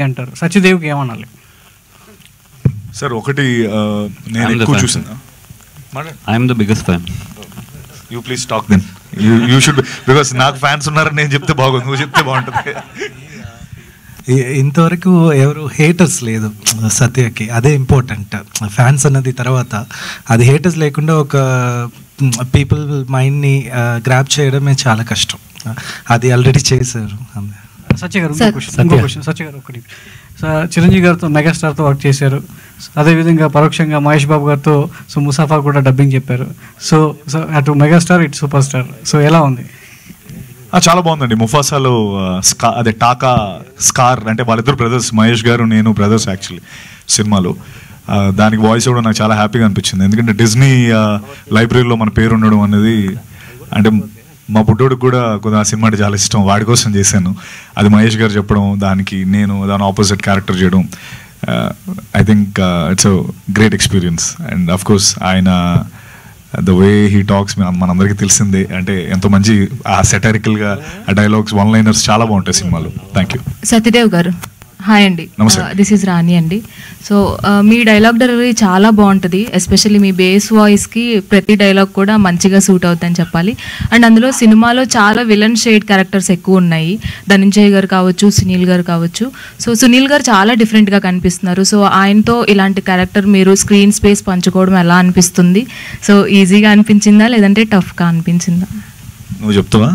అంటారు. సత్యదేవ్కి ఏమనాలి సార్? ఒకటి నేను ఎక్కువ చూసాను. I'm the biggest fan. You please talk then. You should, because నాకు ఫ్యాన్స్ ఉన్నారని నేను చెప్తే బాగుంది, నువ్వు చెప్తే బాగుంటుంది. ఇంతవరకు ఎవరు హేటర్స్ లేదు సత్యకి, అదే ఇంపార్టెంట్. ఫ్యాన్స్ అన్నది తర్వాత, అది హేటర్స్ లేకుండా ఒక పీపుల్ మైండ్ని గ్రాప్ చేయడమే చాలా కష్టం. అది ఆల్రెడీ చేశారు. సత్య గారు ఇంకో క్వశ్చన్. సత్య గారు ఒకటి, చిరంజీవి గారితో మెగాస్టార్తో వర్క్ చేశారు, అదేవిధంగా పరోక్షంగా మహేష్ బాబు గారితో ముసాఫా కూడా డబ్బింగ్ చెప్పారు. సో అటు మెగాస్టార్ ఇటు సూపర్ స్టార్, సో ఎలా ఉంది? చాలా బాగుందండి. ముఫాసాలో అదే టాకా స్కార్ అంటే వాళ్ళిద్దరు బ్రదర్స్, మహేష్ గారు నేను బ్రదర్స్ యాక్చువల్లీ సినిమాలో. దానికి వాయిస్ కూడా నాకు చాలా హ్యాపీగా అనిపించింది. ఎందుకంటే డిజ్నీ లైబ్రరీలో మన పేరు ఉండడం అనేది, అంటే మా పుట్టోడికి కూడా కొద్దిగా ఆ సినిమా అంటే చాలా ఇష్టం, వాడి కోసం చేశాను. అది మహేష్ గారు చెప్పడం, దానికి నేను దాని ఆపోజిట్ క్యారెక్టర్ చేయడం, I think it's a great experience. And of course ఆయన ద వే హీ టాక్స్ మనందరికీ తెలిసిందే, అంటే ఎంతో మంచి ఆ సెటారికల్గా ఆ డైలాగ్స్, వన్ లైనర్స్ చాలా బాగుంటాయి సినిమాలో. Thank you. సత్యదేవ్ గారు హాయ్ అండి, దిస్ ఈజ్ రాణి అండి. సో మీ డైలాగ్ డెలివరీ చాలా బాగుంటుంది, ఎస్పెషల్లీ మీ బేస్ వాయిస్కి ప్రతి డైలాగ్ కూడా మంచిగా సూట్ అవుతుందని చెప్పాలి. అండ్ అందులో సినిమాలో చాలా విలన్ షేడ్ క్యారెక్టర్స్ ఎక్కువ ఉన్నాయి. ధనంజయ్ గారు కావచ్చు, సునీల్ గారు కావచ్చు. సో సునీల్ గారు చాలా డిఫరెంట్గా కనిపిస్తున్నారు. సో ఆయనతో ఇలాంటి క్యారెక్టర్ మీరు స్క్రీన్ స్పేస్ పంచుకోవడం ఎలా అనిపిస్తుంది? సో ఈజీగా అనిపించిందా లేదంటే టఫ్గా అనిపించిందా? నువ్వు చెప్తావా?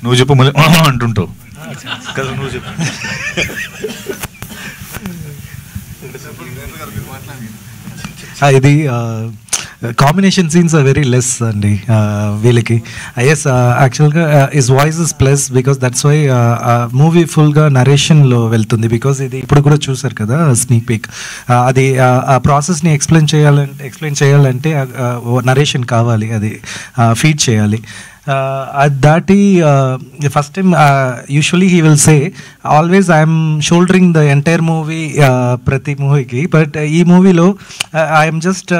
నువ్వు చెప్పు, మళ్ళీ అంటుంటావు కదా, నువ్వు చెప్పు. ఇది combination scenes are very less అండి వీళ్ళకి. ఎస్, యాక్చువల్గా is voice is plus, because that's why movie ఫుల్గా నరేషన్లో వెళ్తుంది. బికాస్ ఇది ఇప్పుడు కూడా చూసారు కదా స్నీక్ పీక్, అది ఆ ప్రాసెస్ని ఎక్స్ప్లెయిన్ చేయాలంటే నరేషన్ కావాలి, అది ఫీడ్ చేయాలి. దాటి first time usually he will say always I'm soldering the entire movie ప్రతి మూవీకి, బట్ ఈ మూవీలో I'm just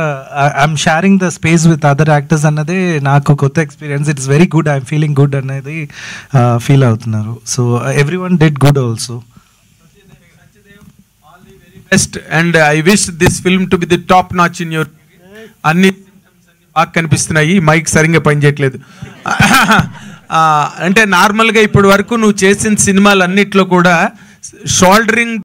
I'm sharing the space with other actors అన్నదే నాకు కొత్త experience. It's very good, I'm feeling good అనేది ఫీల్ అవుతున్నారు. So every one did good also. Best and I wish this film to be the top notch in your. అన్ని బాగా కనిపిస్తున్నాయి, mic సరిగ్గా పనిచేయట్లేదు. అంటే నార్మల్గా ఇప్పటి వరకు నువ్వు చేసిన సినిమాలన్నిట్లో కూడా షోల్డరింగ్